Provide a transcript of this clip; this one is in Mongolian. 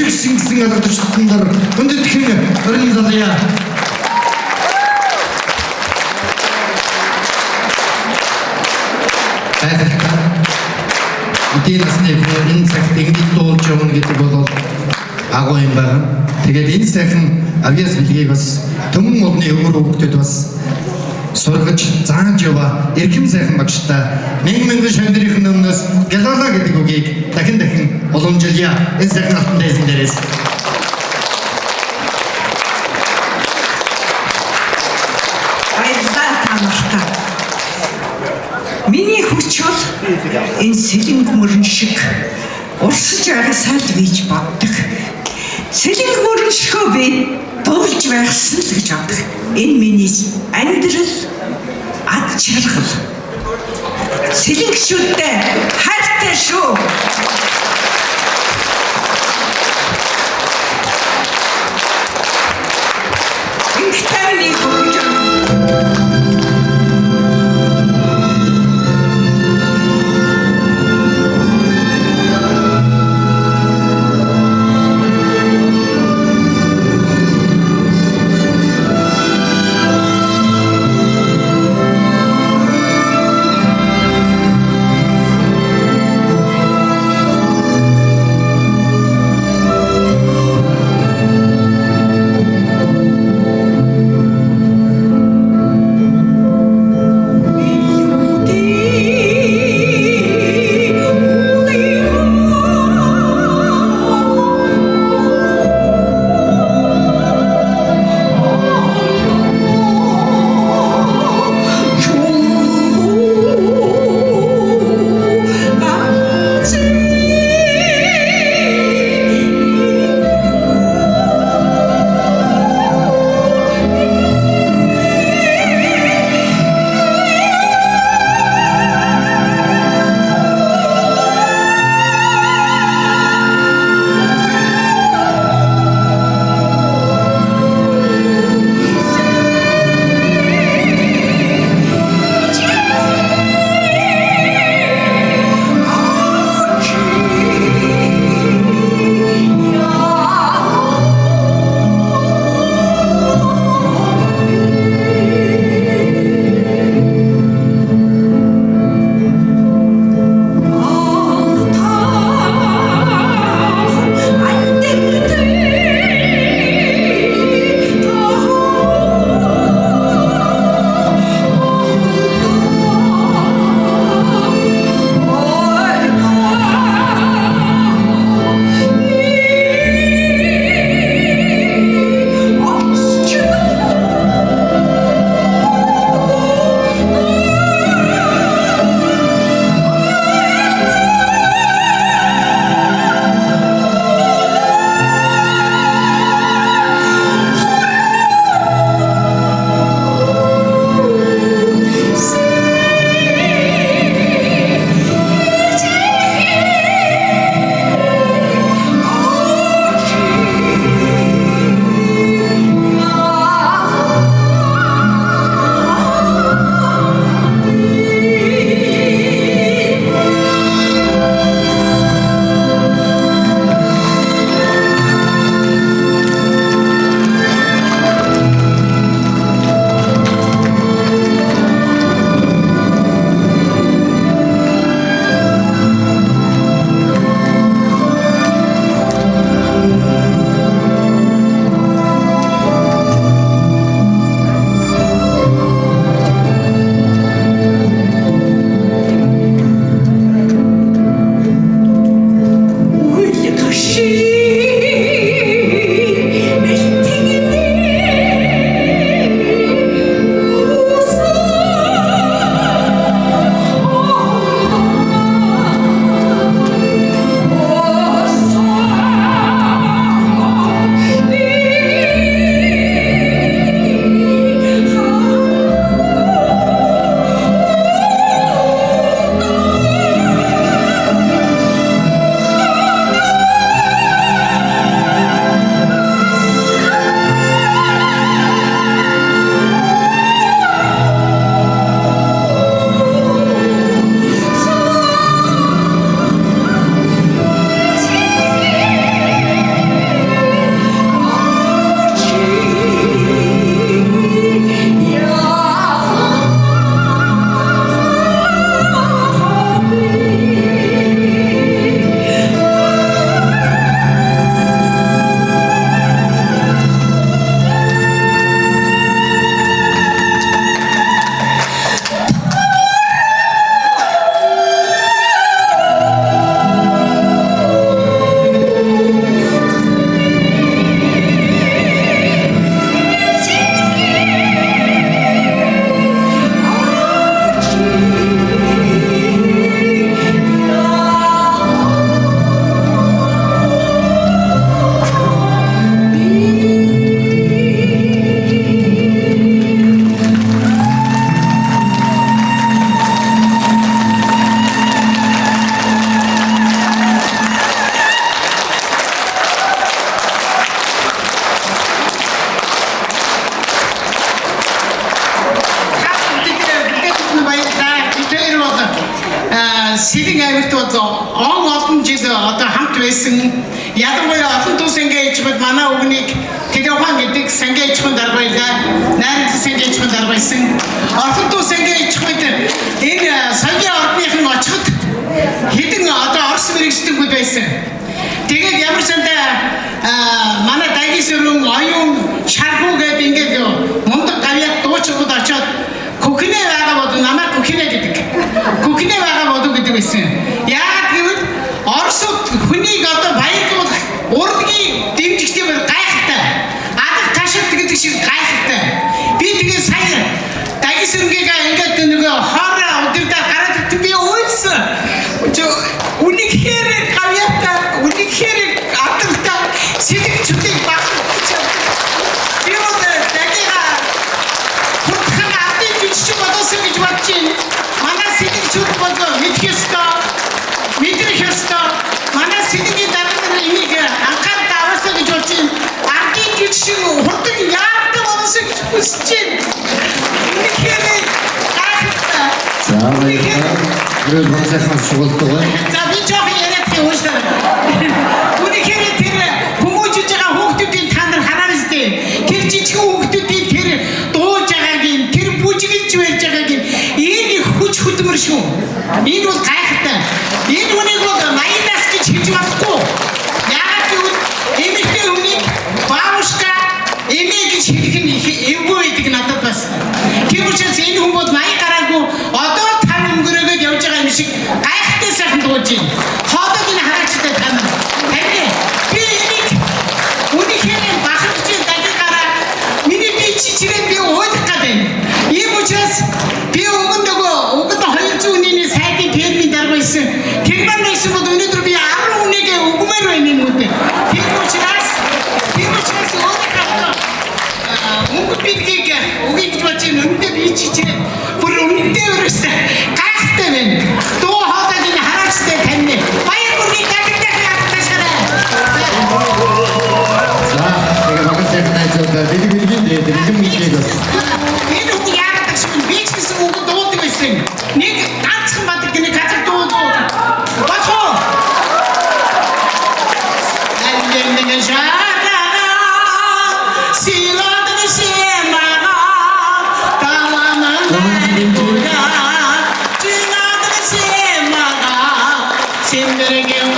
ирсэн гэсэн алгадч татандар өндөд хэн өрн залая. Айхалтай. Эдийн насны хүн энэ цагт ингэж дуулж явна гэдэг бол агуу юм байна. Тэгээд энэ сайхан авьяас билгийг бас төмөн улны өвөр хөвгөдөд бас сургаж зааж яваа эрхэм сайхан багштай мянган шамдрын өмнөөс гэлала гэдэг үгийг дахин уламжилъя. Энэ сайхан алтан дайсан дээрээс. Баярлалаа тамартаа. Миний хүч бол энэ сэлэнг мөрөн шиг урсаж байгаа сал бийж боддог. Сэлэнг мөрөн шихөө би дуулж байхсан л гэж боддог. Энэ миний амьдрал ад чаргал. Сэлэнгчүүдтэй хайртай шүү. Инхтайны хөвж Сэлэн аймагт олон жил одоо хамт байсан. Ялангуяа олон тус сангийн манай өвгнийг телефон гэдэг сангийн ичхүүнд дарга байлаа. Найрамд сангийн ичхүүнд дарга байсан. Олон тус сангийн ичхүүнд энэ сангийн ордныхын очиход хэдэн одоо орос мэрэгчдүүд байсан. Тэгээд ямар сандаа манай дайгийн сүрэн оюун шархуу гэдэг ингээд мундаг гавьяат дуучрууд очоод Кухне байгаа бод намайг кухне гэдэг. Кухне байгаа бод гэдэг байсан. Яагаад гэвэл Оросууд хүнийг одоо баярлуулах урдгийн дэмжигчдээр гайхалтай. Алах ташаад гэдэг шиг гайхалтай. Би тэгээ сая дайгийн сүрэнгээ ингээд нөгөө хоороо удирдаа гараад ирсэн би үйлсэн. Үнийг хэрэг гавьяатаа үнийг хэрэг аталтаа сэлэгчүүдийг багтаж би гэж бодчих. Манай сэлэгчүүд болоо мэдэх ёстой. Мэдрэх ёстой. Манай сэлэгийн дараагаар энийг анхаарал аваасаа гэж бодчих. Ардын жишг хурдан яадаг болсоо гэж хүсэж байна. Тэгэхээр гайхалтай. За баярлалаа. Гэрэл бацаахан шуултгаа. За би жоох яриад явуулсан. Үнэхээр тэр хүмүүжиж байгаа хүүхдүүдийн та нар хараад үстэй. Тэр жижиг хүүхдүүдийн тэр дуулж байгаагийн тэр бүжиглж байж байгаагийн энэ хүч хөдөлмөр шүү. Энэ бол гайхалтай. Энэ үнийг бол майнас гэж хэлж болохгүй. Яагаад гэвэл эмэгтэй хүнийг баушка эмээ гэж хэлэх нь эвгүй байдаг надад бас. Тэр учраас энэ хүн бол маяг гараагүй одоо тав өнгөрөөгд явж байгаа юм шиг гайхалтай сайхан дуулж байна. Хоолойг нь хараачтай тань. Харин би энийг үнэхээр бахархаж дагуулаараа миний би чичрээд би уух гэдэг. Ийм учраас би өгөндөө 200 сайдын термин дарга байсан. Тэрман байсан бол өнөөдөр би 10 хүнийг өгмөр байна юм үү? Тэр учраас өнгө бидгийг үгүй гэж бодож өнөдөө би чичрээд бүр өмнөдөө өрөөсөө гайхалтай байна. Дуу хоолойг нь хараачтай тань. Баяр бүрийн дагуулдаг таашаарай. За тэгээ багасаа найзуудаа бэлгэлгийн дээр юм хийгээд бас. Энэ үг яагаад гэж би ч гэсэн үг дуудаг байсан. Нэг ганцхан бадаг гэнэ газар дуудав. Бахоо. Айлэн жаага силад шемага таламан дуга чинад шемага симберген